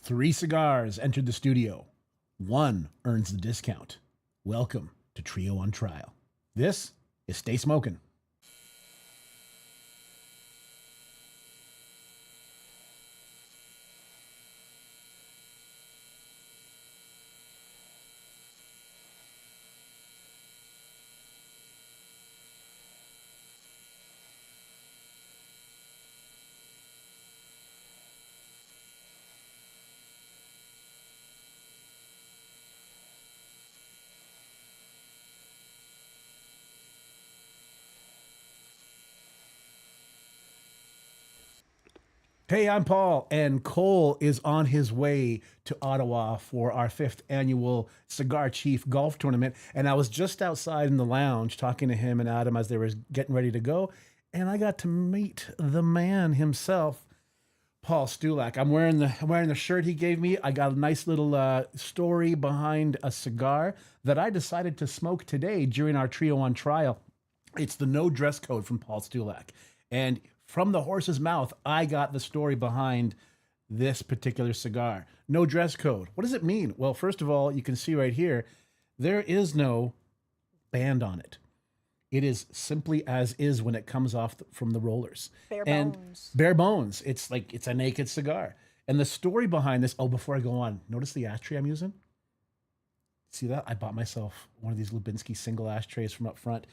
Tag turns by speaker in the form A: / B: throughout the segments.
A: Three cigars entered the studio. One earns the discount. Welcome to Trio on Trial. This is Stay Smokin. Hey, I'm Paul, and Cole is on his way to Ottawa for our 5th annual Cigar Chief golf tournament. And I was just outside in the lounge talking to him and Adam as they were getting ready to go. And I got to meet the man himself, Paul Stulak. I'm wearing the shirt he gave me. I got a nice little story behind a cigar that I decided to smoke today during our Trio on Trial. It's the no dress code from Paul Stulak. And from the horse's mouth, I got the story behind this particular cigar. No dress code. What does it mean? Well, first of all, you can see right here, there is no band on it. It is simply as is when it comes off from the rollers.
B: Bare bones.
A: Bare bones. It's like, it's a naked cigar. And the story behind this, before I go on, notice the ashtray I'm using? See that? I bought myself one of these Lubinsky single ashtrays from up front,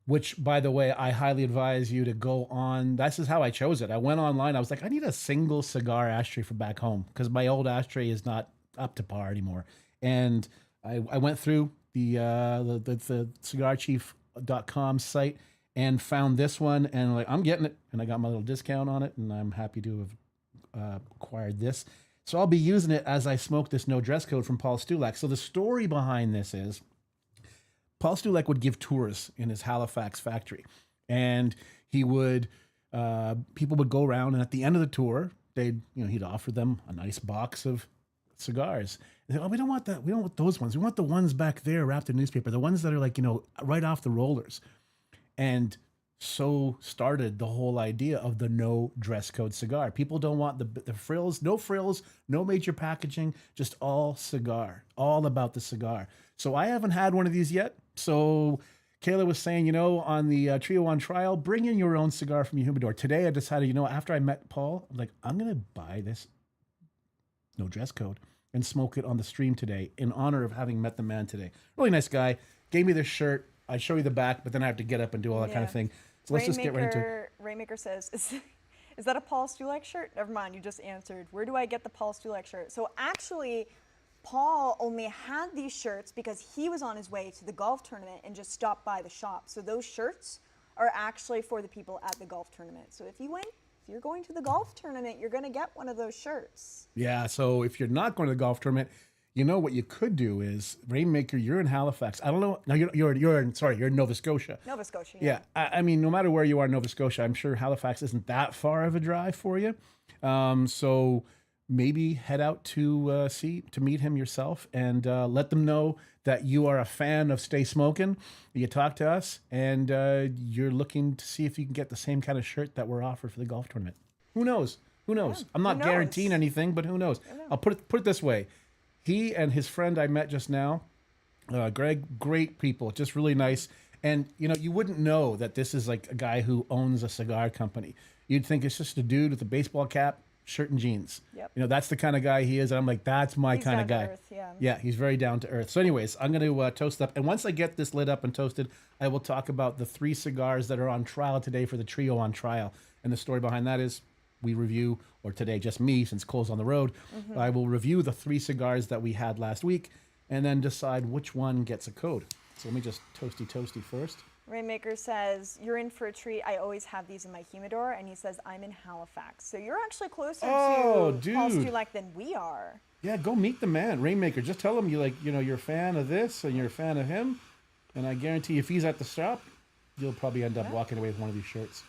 A: which, by the way, I highly advise you to go on. This is how I chose it. I went online. I was like, I need a single cigar ashtray for back home because my old ashtray is not up to par anymore. And I went through the cigarchief.com site and found this one, and like, I'm getting it, and I got my little discount on it, and I'm happy to have acquired this. So I'll be using it as I smoke this no dress code from Paul Stulak. So the story behind this is, Paul Stulak would give tours in his Halifax factory, and he would, people would go around, and at the end of the tour, he'd offer them a nice box of cigars. And they, we don't want that. We don't want those ones. We want the ones back there wrapped in newspaper, the ones that are like, right off the rollers. And so started the whole idea of the no dress code cigar. People don't want the frills, no major packaging, just all cigar, all about the cigar. So I haven't had one of these yet. So Kayla was saying, on the Trio on Trial, bring in your own cigar from your humidor. Today I decided, after I met Paul, I'm like, I'm going to buy this no dress code and smoke it on the stream today in honor of having met the man today. Really nice guy. Gave me this shirt. I show you the back, but then I have to get up and do all that kind of thing. So let's just get right into it.
B: Rainmaker says, is that a Paul Stulak shirt? Never mind, you just answered. Where do I get the Paul Stulak shirt? So actually, Paul only had these shirts because he was on his way to the golf tournament and just stopped by the shop. So those shirts are actually for the people at the golf tournament. So if you're going to the golf tournament, you're going to get one of those shirts.
A: Yeah, so if you're not going to the golf tournament, what you could do is, Rainmaker, you're in Halifax. I don't know. No, you're in Nova Scotia.
B: Nova Scotia.
A: Yeah. I mean, no matter where you are in Nova Scotia, I'm sure Halifax isn't that far of a drive for you. So maybe head out to meet him yourself and let them know that you are a fan of Stay Smokin. You talk to us and you're looking to see if you can get the same kind of shirt that we're offered for the golf tournament. Who knows? Yeah, I'm not guaranteeing anything, but who knows? I'll put it this way. He and his friend I met just now, Greg, great people, just really nice. And, you wouldn't know that this is like a guy who owns a cigar company. You'd think it's just a dude with a baseball cap, shirt and jeans.
B: Yep.
A: That's the kind of guy he is. And I'm like, that's my kind of guy.
B: Earth, yeah.
A: Yeah, he's very down to earth. So anyways, I'm going to toast up. And once I get this lit up and toasted, I will talk about the 3 cigars that are on trial today for the Trio on Trial. And the story behind that is, we review, or today just me, since Cole's on the road, I will review the 3 cigars that we had last week and then decide which one gets a code. So let me just toasty first.
B: Rainmaker says, you're in for a treat. I always have these in my humidor. And he says, I'm in Halifax. So you're actually closer to Paul Stulak than we are.
A: Yeah, go meet the man, Rainmaker. Just tell him you're a fan of this and you're a fan of him. And I guarantee if he's at the shop, you'll probably end up walking away with one of these shirts.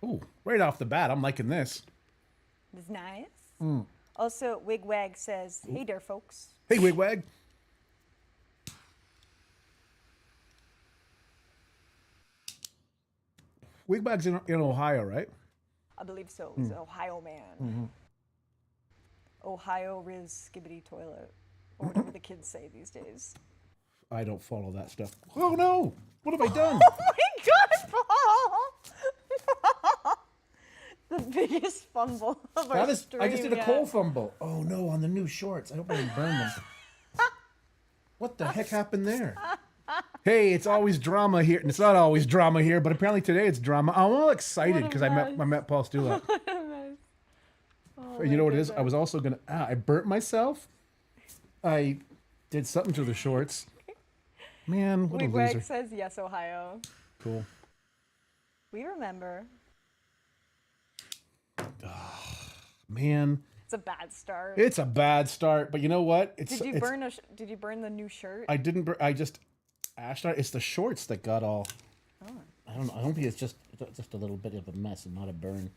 A: Ooh, right off the bat, I'm liking this.
B: It's nice. Also, Wigwag says, hey there, folks.
A: Hey, Wigwag. Wigbag's in Ohio, right?
B: I believe so. He's an Ohio man. Ohio Riz Skibbity Toilet. Or whatever the kids say these days.
A: I don't follow that stuff. Oh no! What have I done?
B: Oh my god, Paul! The biggest fumble of our stream.
A: I just did a
B: yet.
A: coal fumble. Oh no, on the new shorts. I hope I didn't burn them. What the heck happened there? Hey, it's always drama here. And it's not always drama here, but apparently today it's drama. I'm all excited because I met Paul Stulak.
B: Oh,
A: You know what it is? I was also gonna. I burnt myself. I did something to the shorts. Man, what a
B: Wigwag
A: loser.
B: says yes, Ohio.
A: Cool.
B: We remember.
A: Man,
B: It's a bad start.
A: it's a bad start, but you know what?
B: Did you burn the new shirt?
A: I didn't. I just ashed out. It's the shorts that got all.
B: Oh.
A: I don't know. I don't think it's just a little bit of a mess and not a burn.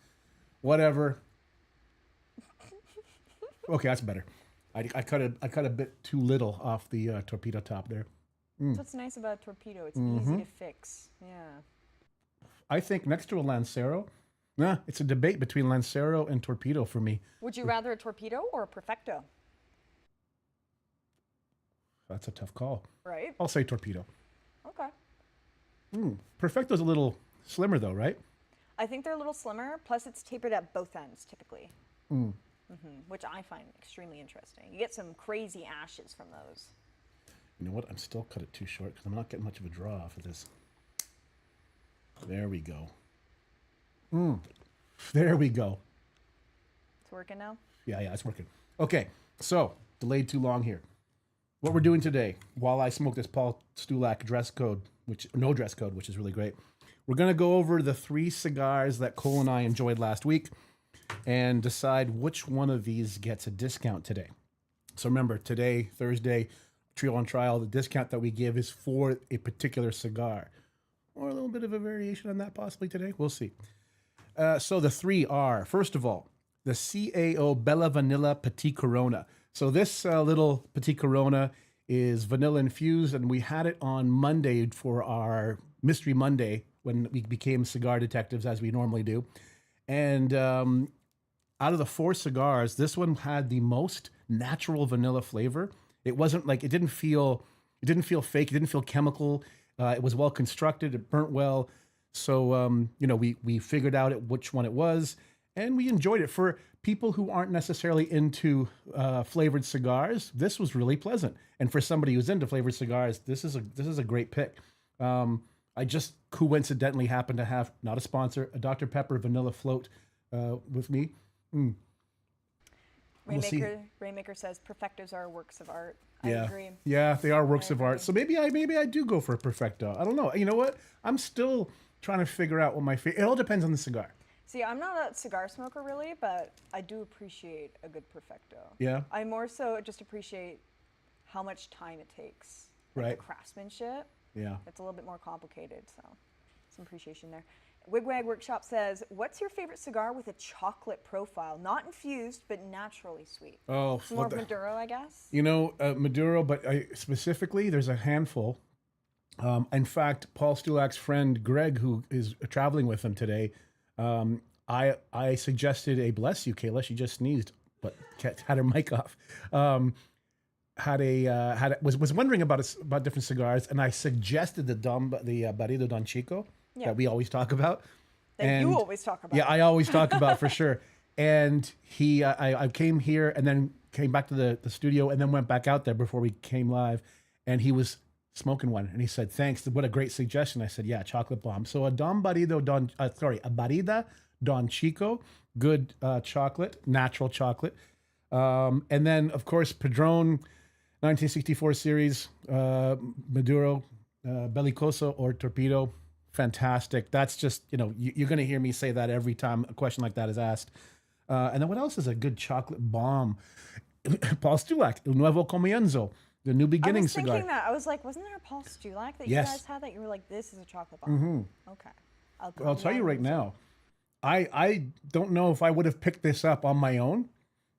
A: Whatever. Okay, that's better. I cut a bit too little off the torpedo top there.
B: That's what's nice about a torpedo. It's easy to fix. Yeah.
A: I think next to a Lancero, it's a debate between Lancero and torpedo for me.
B: Would you rather a torpedo or a perfecto?
A: That's a tough call.
B: Right?
A: I'll say torpedo.
B: Okay.
A: Perfecto's a little slimmer though, right?
B: I think they're a little slimmer. Plus, it's tapered at both ends typically. Which I find extremely interesting. You get some crazy ashes from those.
A: You know what? I'm still cut it too short because I'm not getting much of a draw off of this. There we go. There we go.
B: It's working now?
A: Yeah, it's working. Okay, so delayed too long here. What we're doing today, while I smoke this Paul Stulak no dress code, which is really great. We're going to go over the 3 cigars that Cole and I enjoyed last week and decide which one of these gets a discount today. So remember, today, Thursday, Trio on Trial, the discount that we give is for a particular cigar. Or a little bit of a variation on that possibly today. We'll see. So the 3 are, first of all, the CAO Bella Vanilla Petit Corona. So this little Petit Corona is vanilla infused, and we had it on Monday for our Mystery Monday when we became cigar detectives, as we normally do. And out of the 4 cigars, this one had the most natural vanilla flavor. It wasn't like, it didn't feel fake. It didn't feel chemical. It was well constructed. It burnt well. So, we figured out which one it was, and we enjoyed it. For people who aren't necessarily into flavored cigars, this was really pleasant. And for somebody who's into flavored cigars, this is a great pick. I just coincidentally happened to have, not a sponsor, a Dr. Pepper vanilla float with me.
B: Rainmaker says perfectos are works of art. I agree.
A: Yeah, they are works of art. So maybe I do go for a perfecto. I don't know. You know what? I'm still trying to figure out what my favorite. It all depends on the cigar.
B: See, I'm not a cigar smoker really, but I do appreciate a good perfecto.
A: Yeah.
B: I more so just appreciate how much time it takes. Like
A: Right.
B: The craftsmanship.
A: Yeah.
B: It's a little bit more complicated, so some appreciation there. Wigwag Workshop says, what's your favorite cigar with a chocolate profile? Not infused, but naturally sweet.
A: Oh,
B: More Maduro, I guess?
A: Maduro, but specifically, there's a handful. In fact, Paul Stulak's friend Greg, who is traveling with him today, I suggested a bless you, Kayla. She just sneezed, but had her mic off. Was wondering about different cigars, and I suggested the Barrido Don Chico that we always talk about.
B: You always talk about.
A: Yeah, I always talk about for sure. And I came here and then came back to the studio and then went back out there before we came live, and he was smoking one, and he said, "Thanks, what a great suggestion." I said, "Yeah, chocolate bomb." So a Barrida Don Chico, good chocolate, natural chocolate, and then of course Padron, 1964 series, Maduro, Bellicoso or Torpedo, fantastic. That's just you're going to hear me say that every time a question like that is asked. And then what else is a good chocolate bomb? Paul Stulak, El Nuevo Comienzo. The New Beginning cigar.
B: I was thinking that. I was like, wasn't there a Paul Stulak that you guys had that you were like, this is a chocolate bomb?
A: Mm-hmm.
B: Okay.
A: I'll tell you right now, I don't know if I would have picked this up on my own,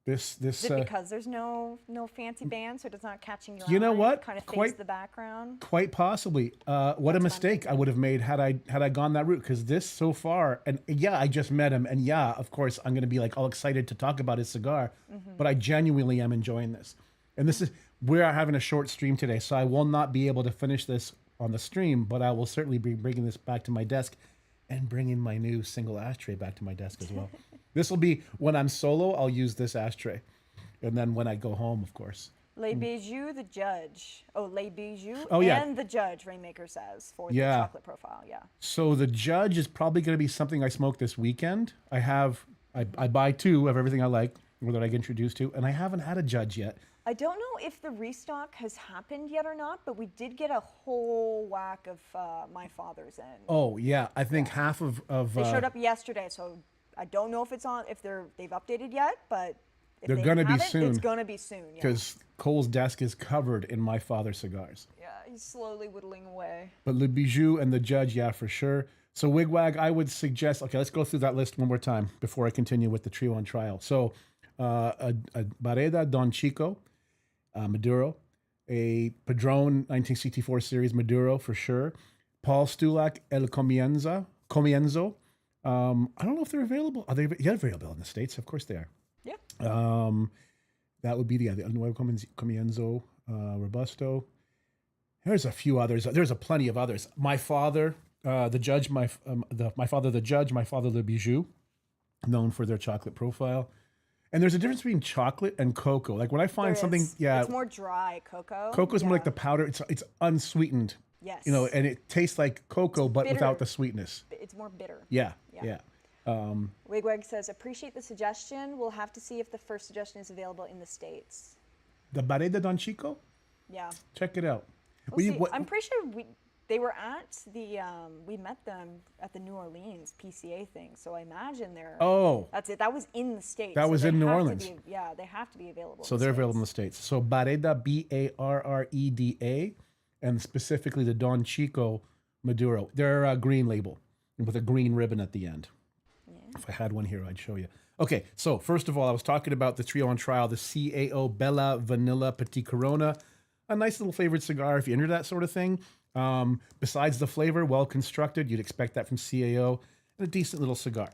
A: This
B: Is it because there's no fancy band, so it's not catching your eye?
A: You know what?
B: Kind of fades
A: Quite-
B: the background.
A: quite possibly. What a mistake I would have made had I gone that route. Because this so far, and yeah, I just met him, and yeah, of course, I'm gonna be like all excited to talk about his cigar, but I genuinely am enjoying this. And this is we're having a short stream today, so I will not be able to finish this on the stream, but I will certainly be bringing this back to my desk, and bringing my new single ashtray back to my desk as well. This will be when I'm solo. I'll use this ashtray, and then when I go home, of course.
B: Les Bijoux, the judge. Oh, Les Bijoux
A: Oh, yeah.
B: and the judge, Rainmaker says, for
A: Yeah.
B: the chocolate profile. Yeah.
A: So the judge is probably going to be something I smoke this weekend. I buy two of everything I like or that I get introduced to, and I haven't had a judge yet.
B: I don't know if the restock has happened yet or not, but we did get a whole whack of my father's in.
A: Oh yeah, I think half of
B: They showed up yesterday, so I don't know if it's on, if they've updated yet, but if
A: They're
B: they
A: gonna be
B: haven't,
A: soon.
B: It's gonna be soon. Yeah.
A: because Cole's desk is covered in my father's cigars.
B: Yeah, he's slowly whittling away.
A: But Le Bijou and the judge, yeah, for sure. So Wigwag, I would suggest. Okay, let's go through that list one more time before I continue with the trio on trial. So a Bareda Don Chico Maduro, a Padron 1964 series Maduro for sure. Paul Stulak El Comienzo. I don't know if they're available. Are they? Yeah, available in the States. Of course they are.
B: Yeah.
A: That would be the El Nuevo Comienzo Robusto. There's a few others. There's a plenty of others. My father, the judge, my father, the judge, my father, Le Bijou, known for their chocolate profile. And there's a difference between chocolate and cocoa. Like when I find
B: There
A: something,
B: is.
A: yeah,
B: It's more dry cocoa.
A: cocoa's more like
B: Yeah.
A: the powder. It's unsweetened.
B: Yes.
A: You know, and it tastes like cocoa, but
B: bitter.
A: without the sweetness.
B: It's more bitter.
A: Yeah,
B: Yeah.
A: yeah.
B: Wigwag says, appreciate the suggestion. We'll have to see if the first suggestion is available in the States.
A: The Bareda Don Chico,
B: Yeah.
A: check it out.
B: We'll see. I'm pretty sure they were at the, we met them at the New Orleans PCA thing. So I imagine they're,
A: Oh,
B: that's it. That was in the States.
A: That
B: so
A: was
B: they
A: in New
B: have to
A: Orleans.
B: be- yeah, they have to be available.
A: so they're available in the States. So Bareda, Barreda, and specifically the Don Chico Maduro. They're a green label with a green ribbon at the end. If I had one here, I'd show you. Okay, so first of all, I was talking about the trio on trial, the CAO Bella Vanilla Petit Corona. A nice little flavored cigar if you're into that sort of thing. Besides the flavor, well constructed, you'd expect that from CAO, and a decent little cigar.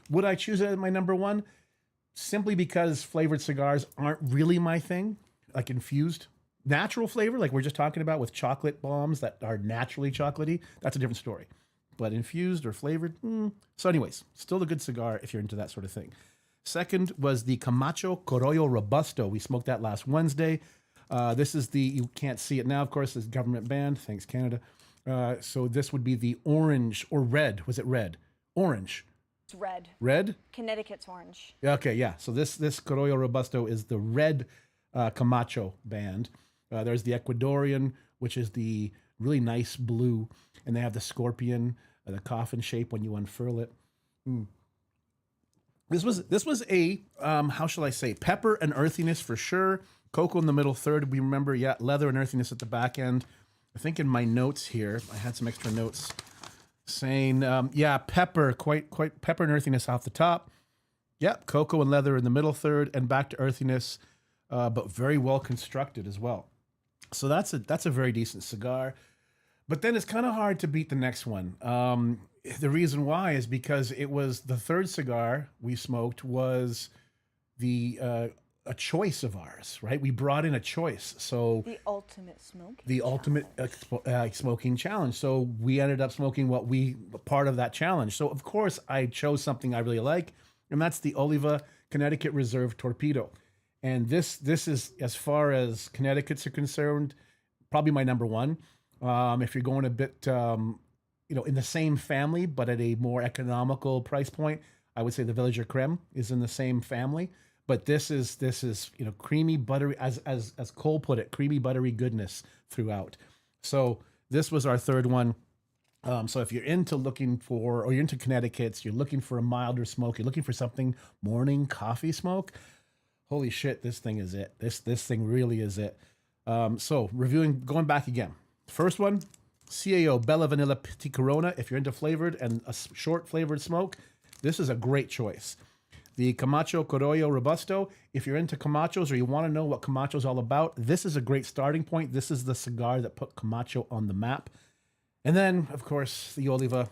A: Would I choose it as my number one? Simply because flavored cigars aren't really my thing, like infused. Natural flavor, like we're just talking about with chocolate bombs that are naturally chocolatey, that's a different story. But infused or flavored, So anyways, still a good cigar if you're into that sort of thing. Second was the Camacho Coroyo Robusto. We smoked that last Wednesday. This is you can't see it now, of course, it's government banned. Thanks, Canada. So this would be the orange or red. Was it red? Orange.
B: It's red.
A: Red?
B: Connecticut's orange.
A: Okay, yeah. So this Coroyo Robusto is the red Camacho band. There's the Ecuadorian, which is the really nice blue. And they have the scorpion, the coffin shape when you unfurl it. This was a how shall I say, pepper and earthiness for sure. Cocoa in the middle third. We remember, yeah, leather and earthiness at the back end. I think in my notes here, I had some extra notes saying, yeah, pepper, quite pepper and earthiness off the top. Yep, cocoa and leather in the middle third, and back to earthiness, but very well constructed as well. So that's a very decent cigar. But then it's kind of hard to beat the next one. The reason why is because it was the third cigar we smoked was a choice of ours, right? We brought in a choice. So
B: The ultimate smoking.
A: the ultimate smoking challenge. So we ended up smoking part of that challenge. So of course I chose something I really like, and that's the Oliva Connecticut Reserve Torpedo. And this is, as far as Connecticut's are concerned, probably my number one. If you're going a bit, in the same family, but at a more economical price point, I would say the Villager Creme is in the same family. But this is creamy, buttery, as Cole put it, creamy, buttery goodness throughout. So this was our third one. So if you're you're into Connecticut's, you're looking for a milder smoke, you're looking for something morning coffee smoke, holy shit, this thing is it. This thing really is it. So going back again. First one, CAO Bella Vanilla Petit Corona. If you're into flavored and a short flavored smoke, this is a great choice. The Camacho Coroyo Robusto. If you're into Camachos or you want to know what Camacho's all about, this is a great starting point. This is the cigar that put Camacho on the map. And then, of course, the Oliva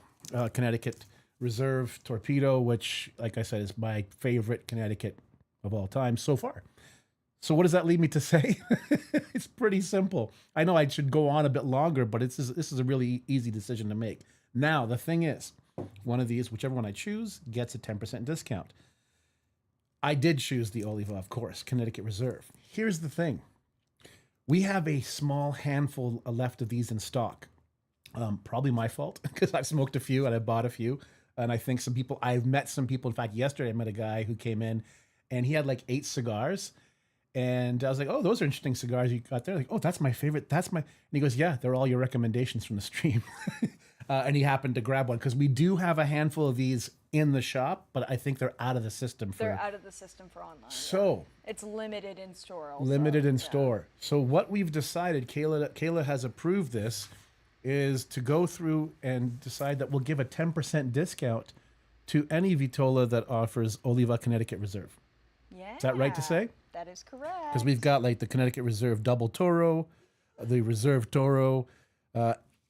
A: Connecticut Reserve Torpedo, which, like I said, is my favorite Connecticut of all time so far. So what does that lead me to say? It's pretty simple. I know I should go on a bit longer, but this is a really easy decision to make. Now, the thing is, one of these, whichever one I choose, gets a 10% discount. I did choose the Oliva, of course, Connecticut Reserve. Here's the thing. We have a small handful left of these in stock. Probably my fault because I've smoked a few and I bought a few. And I think I've met some people. In fact, yesterday I met a guy who came in and he had like 8 cigars. And I was like, oh, those are interesting cigars you got there. Like, oh, that's my favorite. And he goes, yeah, they're all your recommendations from the stream. And he happened to grab one because we do have a handful of these in the shop, but I think they're out of the system.
B: They're out of the system for online.
A: So
B: it's limited in store. Also.
A: Limited in store. So what we've decided, Kayla has approved this, is to go through and decide that we'll give a 10% discount to any Vitola that offers Oliva Connecticut Reserve.
B: Yeah.
A: Is that right to say?
B: That is correct.
A: Because we've got like the Connecticut Reserve Double Toro, the Reserve Toro.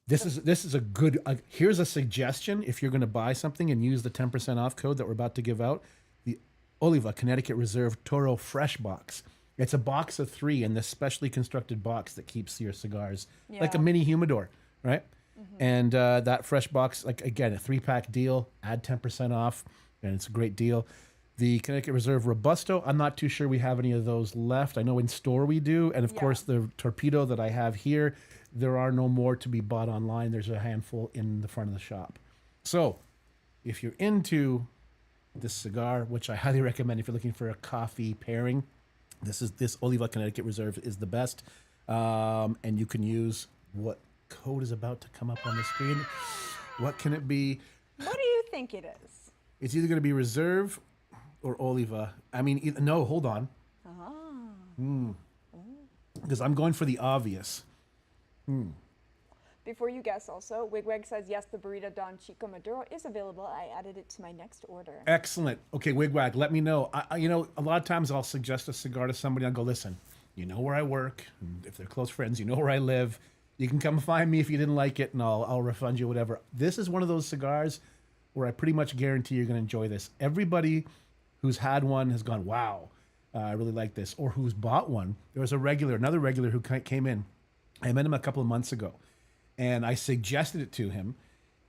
A: This is a good. Here's a suggestion: if you're going to buy something and use the 10% off code that we're about to give out, the Oliva Connecticut Reserve Toro Fresh Box. It's a box of 3 in this specially constructed box that keeps your cigars like a mini humidor, right? Mm-hmm. And that fresh box, like again, a 3-pack deal. Add 10% off, and it's a great deal. The Connecticut Reserve Robusto, I'm not too sure we have any of those left. I know in store we do. And of course, the Torpedo that I have here, there are no more to be bought online. There's a handful in the front of the shop. So if you're into this cigar, which I highly recommend if you're looking for a coffee pairing, this Oliva Connecticut Reserve is the best. And you can use what code is about to come up on the screen. What can it be?
B: What do you think it is?
A: It's either going to be Reserve or Oliva. I mean, no, hold on. Because I'm going for the obvious.
B: Before you guess also, Wigwag says, yes, the Burrito Don Chico Maduro is available. I added it to my next order.
A: Excellent. Okay, Wigwag, let me know. A lot of times I'll suggest a cigar to somebody. I'll go, listen, you know where I work. And if they're close friends, you know where I live. You can come find me if you didn't like it, and I'll refund you, whatever. This is one of those cigars where I pretty much guarantee you're going to enjoy this. Everybody who's had one has gone, wow, I really like this. Or who's bought one. There was another regular who came in. I met him a couple of months ago, and I suggested it to him,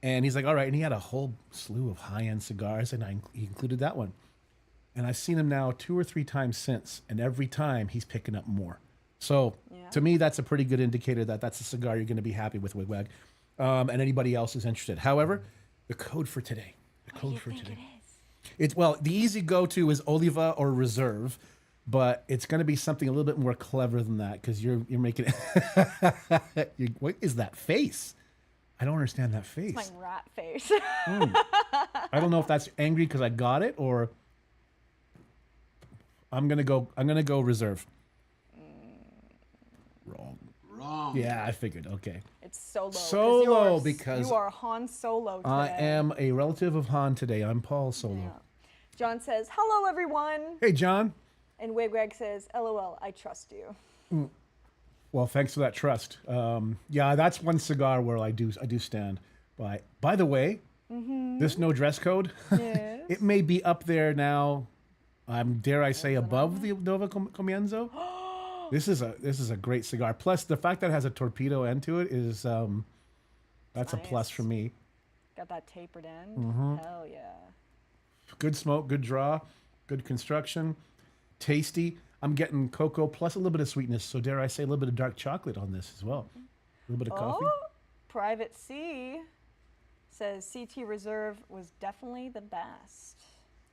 A: and he's like, all right. And he had a whole slew of high-end cigars, and he included that one. And I've seen him now 2 or 3 times since, and every time he's picking up more. So to me, that's a pretty good indicator that that's a cigar you're going to be happy with, Wigwag, and anybody else is interested. However, the code for today.
B: What do you think it is?
A: It's the easy go-to is Oliva or Reserve, but it's going to be something a little bit more clever than that because you're making it. What is that face? I don't understand that face.
B: It's my rat face.
A: I don't know if that's angry because I got it or I'm gonna go Reserve. Wrong. Yeah, I figured. Okay.
B: It's Solo.
A: Solo because
B: you are Han Solo today.
A: I am a relative of Han today. I'm Paul Solo.
B: Yeah. John says, hello, everyone.
A: Hey, John.
B: And Wigwag says, LOL, I trust you.
A: Well, thanks for that trust. Yeah, that's one cigar where I do stand by. By the way, this no dress code,
B: Yes.
A: it may be up there now. Dare I say, above the Nova Comienzo. This is a great cigar. Plus, the fact that it has a torpedo end to it is that's a plus for me.
B: Got that tapered end. Hell yeah.
A: Good smoke, good draw, good construction, tasty. I'm getting cocoa plus a little bit of sweetness. So dare I say a little bit of dark chocolate on this as well. A little bit of coffee.
B: Oh, Private C says CT Reserve was definitely the best.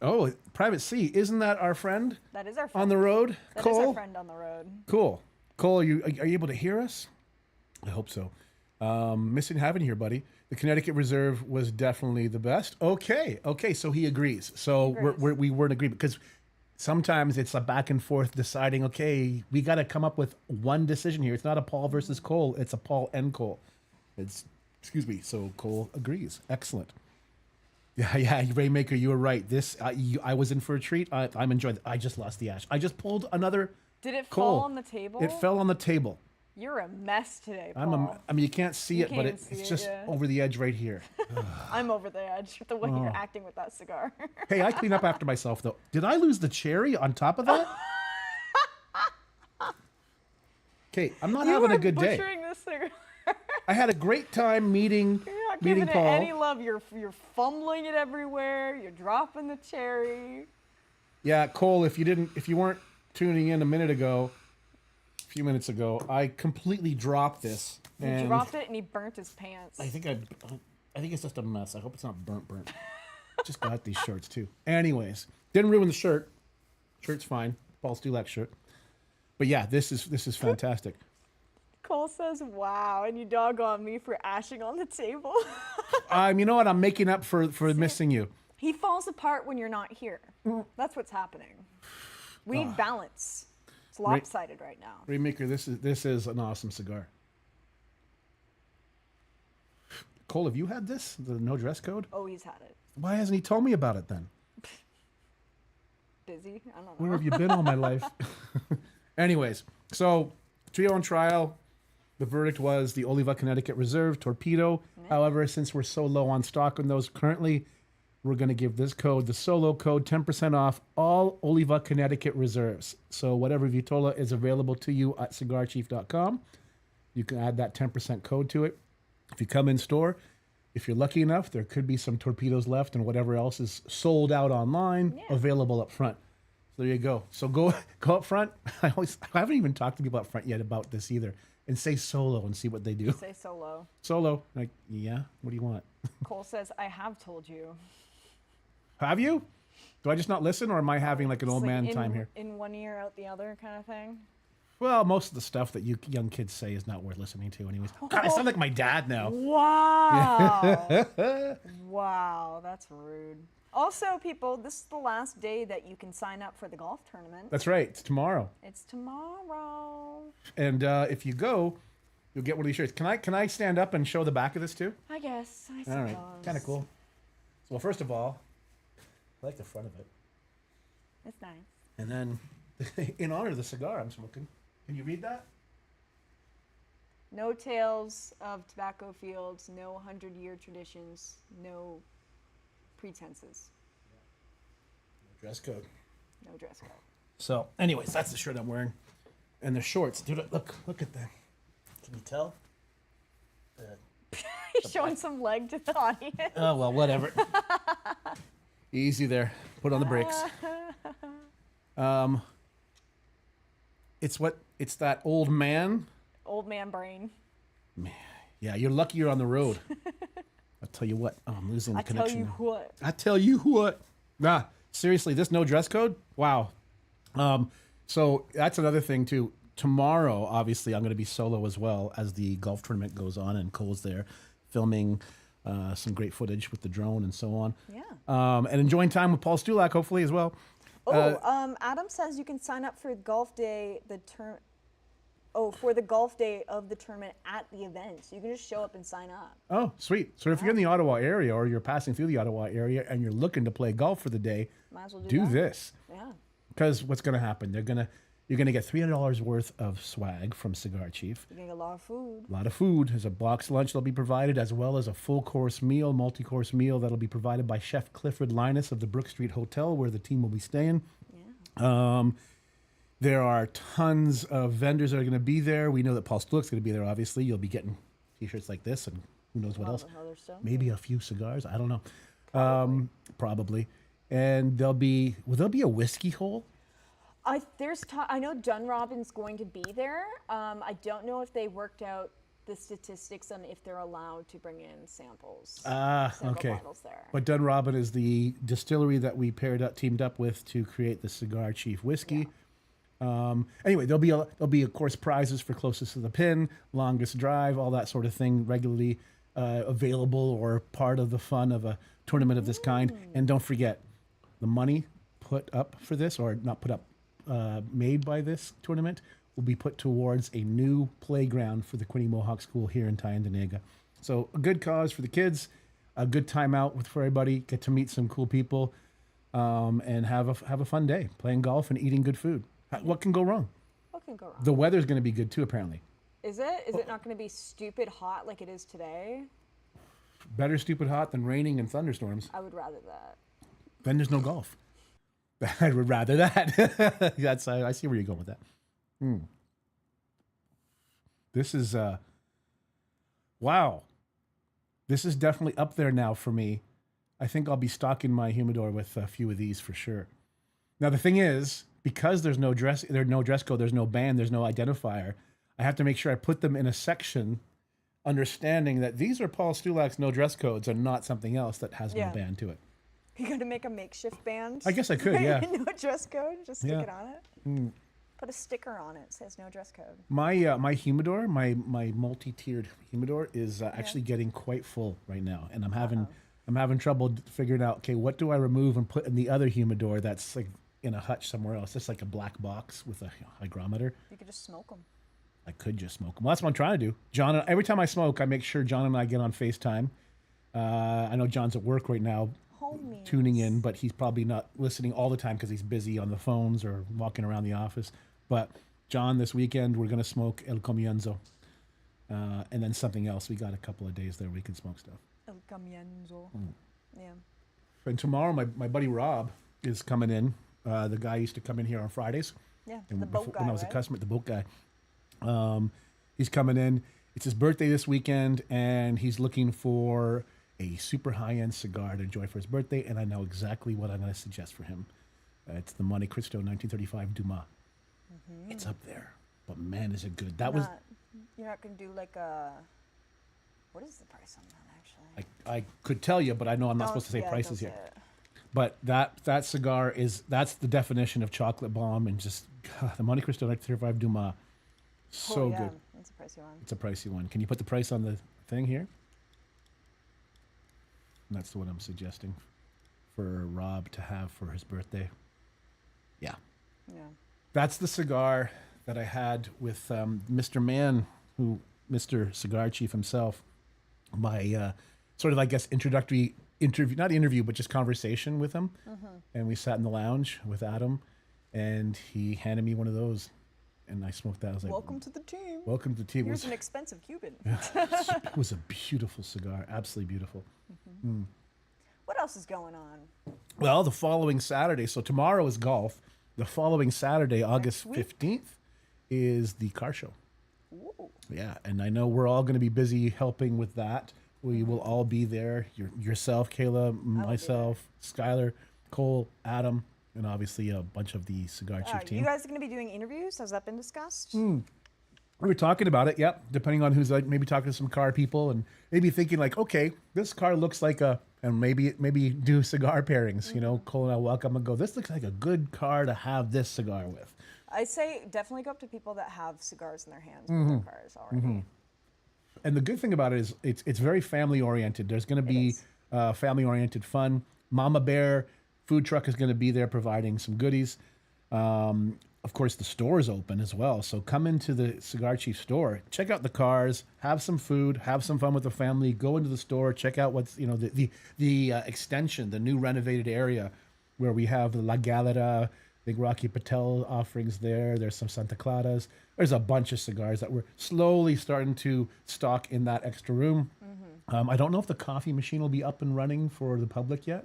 A: Oh, Private C, isn't that our friend?
B: That is our friend.
A: On the road?
B: That
A: Cole?
B: is our friend on the road.
A: Cool. Cole, are you able to hear us? I hope so. Missing having here, buddy. The Connecticut Reserve was definitely the best. Okay, so he agrees. So we were in agreement because sometimes it's a back and forth deciding, okay, we got to come up with one decision here. It's not a Paul versus Cole. It's a Paul and Cole. Excuse me. So Cole agrees. Excellent. Yeah, Rainmaker, you were right. This I was in for a treat. I'm enjoying it. I just lost the ash. I just pulled another
B: Did it
A: coal.
B: fall on the table?
A: It fell on the table.
B: You're a mess today,
A: I
B: Paul.
A: mean, you can't see
B: You
A: it,
B: can't
A: but
B: even see
A: it's
B: it,
A: just
B: yeah.
A: over the edge right here.
B: I'm over the edge with the way you're acting with that cigar.
A: Hey, I clean up after myself, though. Did I lose the cherry on top of that? Okay, I'm not having a good day.
B: Butchering this cigar.
A: I had a great time meeting
B: You're not
A: meeting
B: giving
A: Paul.
B: it any love. You're fumbling it everywhere. You're dropping the cherry.
A: Yeah, Cole, if you weren't tuning in a few minutes ago, I completely dropped this.
B: You dropped it and he burnt his pants.
A: I think it's just a mess. I hope it's not burnt. Just got these shirts too. Anyways, didn't ruin the shirt. Shirt's fine. Paul Stulak shirt. But yeah, this is fantastic.
B: Cole says, "Wow," and you dog on me for ashing on the table.
A: You know what? I'm making up for missing you.
B: He falls apart when you're not here. That's what's happening. We need balance. It's lopsided right now.
A: Rainmaker, this is an awesome cigar. Cole, have you had this? The no dress code?
B: Oh, he's had it.
A: Why hasn't he told me about it then?
B: Busy? I don't know.
A: Where have you been all my life? Anyways, so trio on trial. The verdict was the Oliva Connecticut Reserve Torpedo. Yeah. However, since we're so low on stock on those currently, we're going to give this code, the solo code, 10% off all Oliva Connecticut Reserves. So whatever Vitola is available to you at cigarchief.com, you can add that 10% code to it. If you come in store, if you're lucky enough, there could be some torpedoes left and whatever else is sold out online, available up front. So there you go. So go up front. I haven't even talked to people up front yet about this either. And say solo and see what they do.
B: Say solo.
A: Solo. Like, yeah, what do you want?
B: Cole says, "I have told you."
A: Have you? Do I just not listen, or am I having like an old man time here?
B: In one ear, out the other kind of thing?
A: Well, most of the stuff that you young kids say is not worth listening to anyways. God, I sound like my dad now.
B: Wow. Wow, that's rude. Also, people, this is the last day that you can sign up for the golf tournament.
A: That's right. It's tomorrow.
B: It's tomorrow.
A: And if you go, you'll get one of these shirts. Can I stand up and show the back of this too?
B: I guess. I suppose.
A: All right. Kind of cool. Well, first of all, I like the front of it.
B: It's nice.
A: And then, in honor of the cigar I'm smoking, can you read that?
B: No tales of tobacco fields, no 100-year traditions, no pretenses.
A: No dress code.
B: No dress code.
A: So, anyways, that's the shirt I'm wearing. And the shorts. Dude, look at that. Can you tell?
B: He's showing some leg to the audience.
A: Oh, well, whatever. Easy there. Put on the brakes. It's that old man.
B: Old man brain.
A: Man, yeah, you're lucky you're on the road. I'll tell you what. Oh, I'm losing the connection. I tell you what. Nah, seriously, this no dress code? Wow. So that's another thing too. Tomorrow, obviously, I'm going to be solo as well as the golf tournament goes on, and Cole's there filming some great footage with the drone and so on.
B: Yeah.
A: And enjoying time with Paul Stulak, hopefully, as well.
B: Adam says you can sign up for golf day, for the golf day of the tournament at the event. So you can just show up and sign up.
A: Oh, sweet. So if you're in the Ottawa area or you're passing through the Ottawa area and you're looking to play golf for the day,
B: might as well
A: do this.
B: Yeah.
A: Because what's going to happen? You're going to get $300 worth of swag from Cigar Chief.
B: You're going to get a lot of food.
A: A lot of food. There's a box lunch that'll be provided, as well as a full course meal, multi-course meal that'll be provided by Chef Clifford Linus of the Brook Street Hotel, where the team will be staying. Yeah. There are tons of vendors that are going to be there. We know that Paul Stulak's going to be there, obviously. You'll be getting T-shirts like this and who knows what else. Maybe a few cigars. I don't know. Probably. And will there be a whiskey hole?
B: I know Dunrobin's going to be there. I don't know if they worked out the statistics on if they're allowed to bring in samples.
A: Okay.
B: Bottles there.
A: But Dunrobin is the distillery that we teamed up with to create the Cigar Chief whiskey. Yeah. Anyway, there'll be of course prizes for closest to the pin, longest drive, all that sort of thing, regularly available or part of the fun of a tournament of this kind. And don't forget, the money put up for this, or not put up, made by this tournament, will be put towards a new playground for the Quinny Mohawk School here in Tyendinaga. So a good cause for the kids. a good time out for everybody, get to meet some cool people, and have a fun day playing golf and eating good food. What can go wrong?
B: What can go wrong?
A: The weather's going to be good too, apparently.
B: Is it? Is it not going to be stupid hot like it is today?
A: Better stupid hot than raining and thunderstorms.
B: I would rather that.
A: Then there's no golf. I would rather that. I see where you're going with that. This is wow. This is definitely up there now for me. I think I'll be stocking my humidor with a few of these for sure. Now the thing is, because there's no dress code, there's no band, there's no identifier. I have to make sure I put them in a section, understanding that these are Paul Stulak's no dress codes and not something else that has no band to it.
B: You got to make a makeshift band.
A: I guess I could, yeah.
B: No dress code. Just stick
A: Yeah.
B: it on it. Put a sticker on it. It says no dress code.
A: My humidor, my multi-tiered humidor is actually getting quite full right now, and I'm having trouble figuring out, okay, what do I remove and put in the other humidor that's like in a hutch somewhere else? It's like a black box with a hygrometer.
B: You could just smoke them.
A: I could just smoke them. Well, that's what I'm trying to do. John, every time I smoke, I make sure John and I get on FaceTime. I know John's at work right now,
B: Homies.
A: tuning in, but he's probably not listening all the time because he's busy on the phones or walking around the office. But John, this weekend we're gonna smoke El Comienzo, and then something else. We got a couple of days there we can smoke stuff.
B: El Comienzo. Yeah.
A: And tomorrow, my buddy Rob is coming in. The guy used to come in here on Fridays.
B: Yeah.
A: And
B: The boat guy.
A: when I was
B: right?
A: a customer, the boat guy. He's coming in. It's his birthday this weekend, and he's looking for a super high-end cigar to enjoy for his birthday. And I know exactly what I'm going to suggest for him. It's the Monte Cristo 1935 Dumas. It's up there, but man, is it good.
B: You're not going to do like a. What is the price on that actually?
A: I could tell you, but I know I'm not supposed to say prices
B: don't
A: here.
B: say it.
A: But that cigar that's the definition of chocolate bomb, and just the Monte Cristo 1935 Dumas. So
B: Oh, yeah.
A: good.
B: That's a pricey one.
A: It's a pricey one. Can you put the price on the thing here? And that's what I'm suggesting for Rob to have for his birthday. Yeah.
B: Yeah.
A: That's the cigar that I had with Mr. Mann, Mr. Cigar Chief himself. My sort of, I guess, introductory interview, not interview, but just conversation with him. And we sat in the lounge with Adam, and he handed me one of those, and I smoked that. I was like,
B: Welcome to the team.
A: welcome to the team.
B: Here's an expensive Cuban.
A: It was a beautiful cigar, absolutely beautiful.
B: What else is going on?
A: Well, the following Saturday, so tomorrow is golf. The following Saturday, August
B: week?
A: 15th, is the car show.
B: Ooh.
A: Yeah, and I know we're all going to be busy helping with that. We will all be there. Yourself, Kayla, myself, Skylar, Cole, Adam, and obviously a bunch of the Cigar Chief team.
B: You guys are going to be doing interviews? Has that been discussed?
A: We were talking about it, yep. Depending on who's like, maybe talking to some car people and maybe thinking like, okay, this car looks like and maybe do cigar pairings. You know, Cole and I walk up and go, this looks like a good car to have this cigar with.
B: I say definitely go up to people that have cigars in their hands with their cars already.
A: And the good thing about it is it's very family oriented. There's going to be family oriented fun. Mama Bear food truck is going to be there providing some goodies. Of course, the store is open as well. So come into the Cigar Chief store, check out the cars, have some food, have some fun with the family. Go into the store, check out what's the extension, the new renovated area where we have the La Galera. Big Rocky Patel offerings there. There's some Santa Claras. There's a bunch of cigars that we're slowly starting to stock in that extra room. I don't know if the coffee machine will be up and running for the public yet.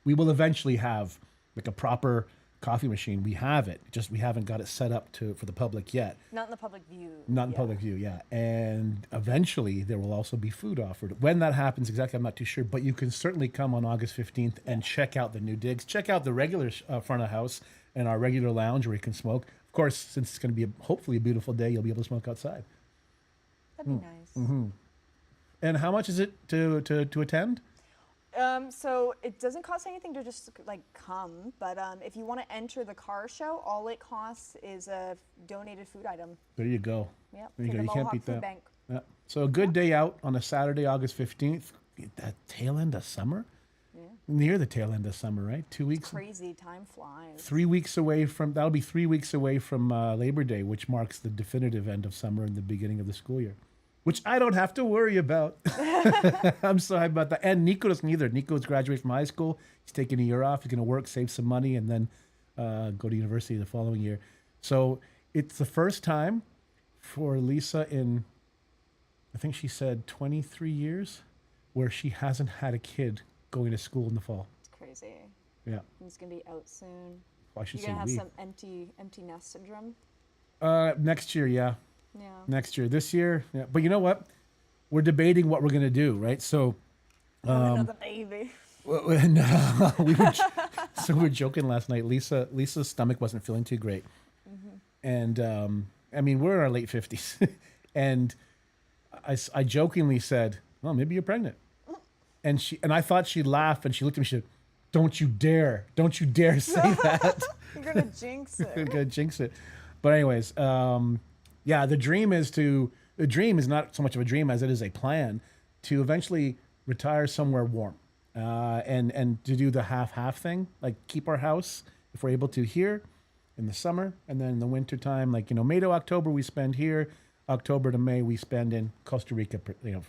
A: We will eventually have like a proper coffee machine. We have it, just we haven't got it set up for the public yet.
B: Not in the public view.
A: Not in public view, yeah. And eventually there will also be food offered. When that happens exactly, I'm not too sure, but you can certainly come on August 15th and check out the new digs. Check out the regular front of house and our regular lounge where you can smoke. Of course, since it's going to be hopefully a beautiful day, you'll be able to smoke outside.
B: That'd be nice.
A: And how much is it to attend?
B: So it doesn't cost anything to just like come, but if you want to enter the car show, all it costs is a donated food item.
A: There you go.
B: Yep.
A: There you
B: to
A: go.
B: the
A: You can't
B: Mohawk
A: beat
B: Food
A: that.
B: Bank.
A: Yeah. So a good day out on a Saturday, August 15th. That tail end of summer?
B: Yeah.
A: Near the tail end of summer, right? 2 weeks.
B: Crazy, time flies.
A: 3 weeks away from, that'll be 3 weeks away from Labor Day, which marks the definitive end of summer and the beginning of the school year. which I don't have to worry about. I'm so happy about that. And Nico doesn't either. Nico's graduated from high school. He's taking a year off. He's going to work, save some money, and then go to university the following year. So it's the first time for Lisa in, I think she said 23 years, where she hasn't had a kid going to school in the fall.
B: It's crazy.
A: Yeah.
B: He's gonna be out soon.
A: Well, I should
B: You're
A: say
B: gonna have
A: we.
B: some empty nest syndrome.
A: Next year, yeah.
B: Yeah.
A: Next year. This year, yeah. But you know what? We're debating what we're going to do, right? So
B: Have another baby.
A: and, we were joking last night. Lisa's stomach wasn't feeling too great. And I mean, we're in our late 50s. And I jokingly said, well, maybe you're pregnant. And I thought she'd laugh, and she looked at me, she said, don't you dare say that.
B: You're gonna jinx it.
A: You're gonna jinx it. But anyways, yeah, the dream is not so much of a dream as it is a plan to eventually retire somewhere warm, and to do the half thing, like keep our house if we're able to here in the summer, and then in the winter time, like, you know, May to October we spend here, October to May we spend in Costa Rica, you know,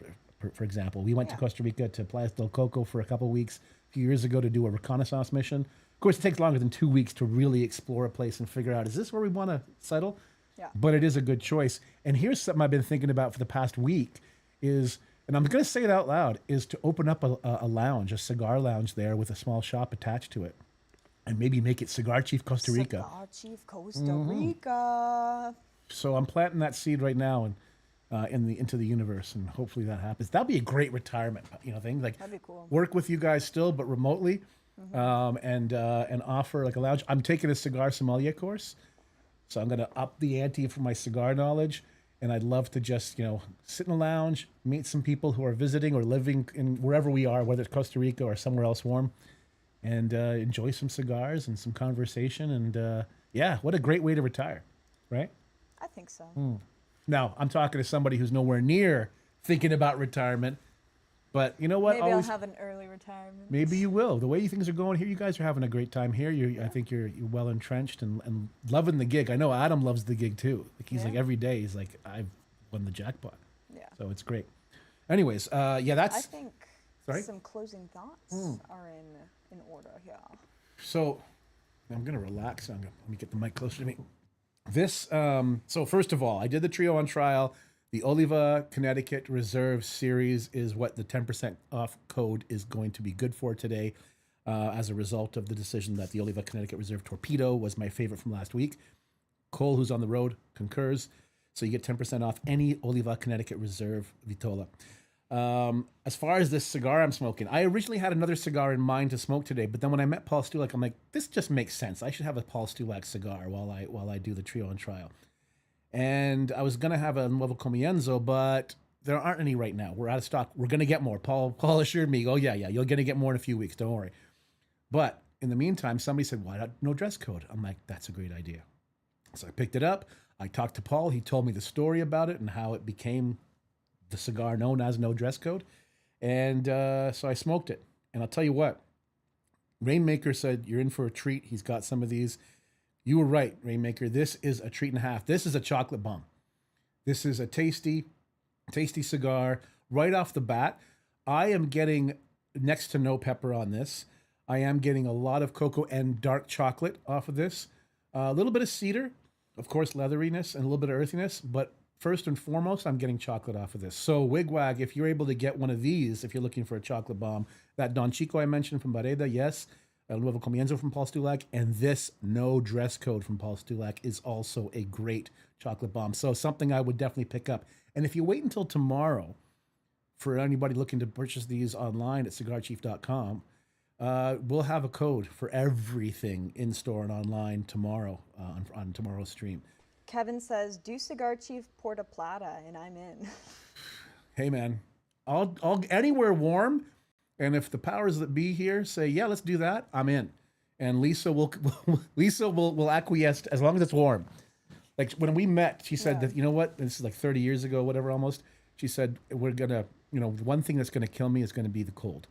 A: for example. We went to Costa Rica to Playas del Coco for a couple of weeks a few years ago to do a reconnaissance mission. Of course, it takes longer than 2 weeks to really explore a place and figure out, is this where we want to settle?
B: Yeah.
A: But it is a good choice. And here's something I've been thinking about for the past week is, and I'm going to say it out loud, is to open up a lounge, a cigar lounge there with a small shop attached to it. And maybe make it Cigar Chief Costa Rica.
B: Cigar Chief Costa Rica.
A: So I'm planting that seed right now and into the universe, and hopefully that happens. That'd be a great retirement, you know, thing. Like,
B: That'd be cool.
A: work with you guys still, but remotely, and offer like a lounge. I'm taking a cigar sommelier course, so I'm going to up the ante for my cigar knowledge. And I'd love to just, you know, sit in a lounge, meet some people who are visiting or living in wherever we are, whether it's Costa Rica or somewhere else warm, and enjoy some cigars and some conversation. And yeah, what a great way to retire, right?
B: I think so.
A: Now, I'm talking to somebody who's nowhere near thinking about retirement, but you know what?
B: Maybe I'll have an early retirement.
A: Maybe you will. The way things are going here, you guys are having a great time here. I think you're well entrenched and loving the gig. I know Adam loves the gig too. Like he's like every day he's like, I've won the jackpot.
B: Yeah.
A: So it's great. Anyways, yeah, that's.
B: I think some closing thoughts are in order here.
A: So I'm gonna relax. Let me get the mic closer to me. This. So first of all, I did the trio on trial. The Oliva Connecticut Reserve Series is what the 10% off code is going to be good for today, as a result of the decision that the Oliva Connecticut Reserve Torpedo was my favorite from last week. Cole, who's on the road, concurs. So you get 10% off any Oliva Connecticut Reserve Vitola. As far as this cigar I'm smoking, I originally had another cigar in mind to smoke today, but then when I met Paul Stulak, I'm like, this just makes sense. I should have a Paul Stulak cigar while I do the trio on trial. And I was going to have a Nuevo Comienzo, but there aren't any right now. We're out of stock. We're going to get more. Paul assured me, oh, yeah, you're going to get more in a few weeks. Don't worry. But in the meantime, somebody said, why not no dress code? I'm like, that's a great idea. So I picked it up. I talked to Paul. He told me the story about it and how it became the cigar known as no dress code. And so I smoked it. And I'll tell you what, Rainmaker said, you're in for a treat. He's got some of these. You were right, Rainmaker. This is a treat and a half. This is a chocolate bomb. This is a tasty cigar right off the bat. I am getting next to no pepper on this. I am getting a lot of cocoa and dark chocolate off of this. A little bit of cedar, of course, leatheriness and a little bit of earthiness. But first and foremost, I'm getting chocolate off of this. So Wigwag, if you're able to get one of these, if you're looking for a chocolate bomb, that Don Chico I mentioned from Bareda, yes. El Nuevo Comienzo from Paul Stulak, and this no dress code from Paul Stulak is also a great chocolate bomb. So something I would definitely pick up. And if you wait until tomorrow, for anybody looking to purchase these online at cigarchief.com, we'll have a code for everything in store and online tomorrow on tomorrow's stream.
B: Kevin says, do Cigar Chief Porta Plata, and I'm in.
A: Hey man, I'll anywhere warm. And if the powers that be here say, yeah, let's do that, I'm in. And Lisa will acquiesce as long as it's warm. Like when we met, she said that, you know what, this is like 30 years ago, whatever almost. She said, we're going to, one thing that's going to kill me is going to be the cold.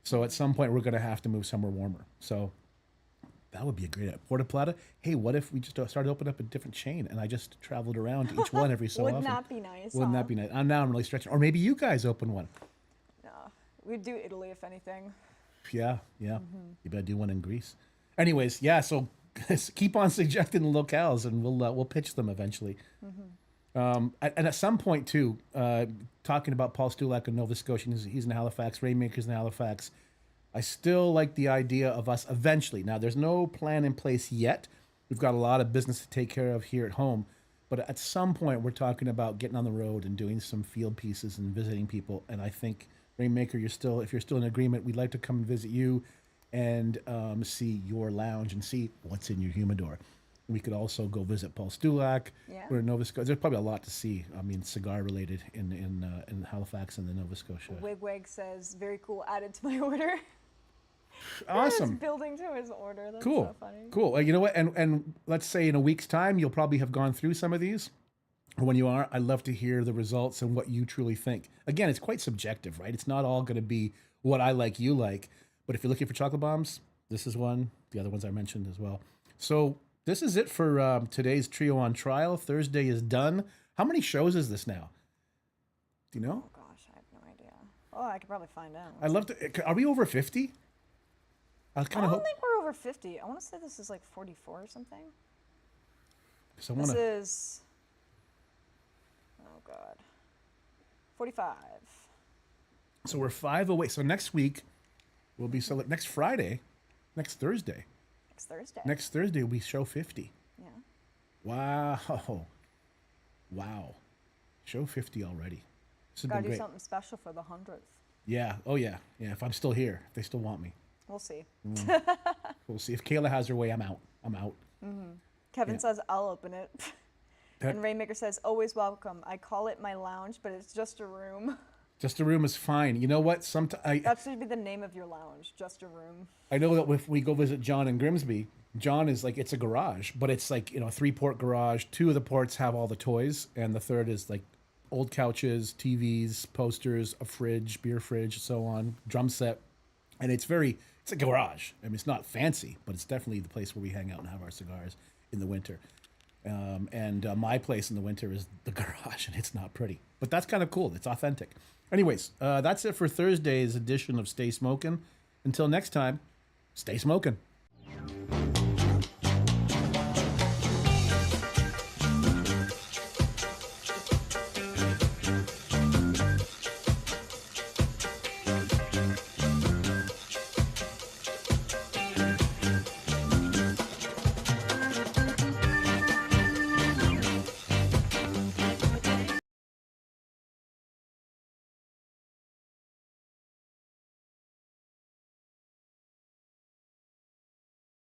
A: So at some point we're going to have to move somewhere warmer. So That would be a great Porta Plata. Hey, what if we just started opening up a different chain and I just traveled around to each one every so
B: Wouldn't
A: often?
B: that be nice?
A: Wouldn't
B: huh?
A: that be nice? I'm really stretching. Or maybe you guys open one.
B: No, we'd do Italy if anything.
A: Yeah. You better do one in Greece. Anyways, yeah. So keep on suggesting the locales, and we'll pitch them eventually. And at some point too, talking about Paul Stulak in Nova Scotia, he's in Halifax. Rainmaker's in Halifax. I still like the idea of us eventually. Now, there's no plan in place yet. We've got a lot of business to take care of here at home. But at some point, we're talking about getting on the road and doing some field pieces and visiting people. And I think, Rainmaker, if you're still in agreement, we'd like to come and visit you and see your lounge and see what's in your humidor. We could also go visit Paul Stulak.
B: Yeah.
A: We're in Nova Scotia. There's probably a lot to see. I mean, cigar related in Halifax and the Nova Scotia.
B: Wigwag says, very cool, added to my order.
A: Awesome.
B: He's building to his order. That's
A: Cool.
B: so funny.
A: Cool. You know what? And let's say in a week's time, you'll probably have gone through some of these. Or when you are, I'd love to hear the results and what you truly think. Again, it's quite subjective, right? It's not all going to be what I like, you like. But if you're looking for chocolate bombs, this is one. The other ones I mentioned as well. So this is it for today's Trio on Trial. Thursday is done. How many shows is this now? Do you know?
B: Oh gosh, I have no idea. Oh, I could probably find out.
A: I'd love to. Are we over 50? I
B: I
A: kind
B: don't
A: of hope.
B: think we're over 50. I want to say this is like 44 or something.
A: So I
B: This
A: wanna,
B: is, oh God, 45.
A: so we're 5 away. So next week, we'll be next Friday, next Thursday.
B: Next Thursday.
A: We show 50.
B: Yeah.
A: Wow. Wow. Show 50 already. This has
B: Gotta
A: been
B: do
A: great.
B: something special for the 100th.
A: Yeah. Oh, yeah. Yeah. If I'm still here, if they still want me.
B: We'll see.
A: We'll see. If Kayla has her way, I'm out.
B: Kevin
A: Yeah.
B: says, I'll open it.
A: That-
B: And Rainmaker says, always welcome. I call it my lounge, but it's just a room.
A: Just a room is fine. You know what?
B: That should be the name of your lounge, just a room.
A: I know that if we go visit John in Grimsby, John is like, it's a garage, but it's like, a 3-port garage. 2 of the ports have all the toys, and the third is like old couches, TVs, posters, a fridge, beer fridge, so on, drum set. And it's a garage. I mean, it's not fancy, but it's definitely the place where we hang out and have our cigars in the winter. And my place in the winter is the garage, and it's not pretty. But that's kind of cool. It's authentic. Anyways, that's it for Thursday's edition of Stay Smokin'. Until next time, stay smokin'.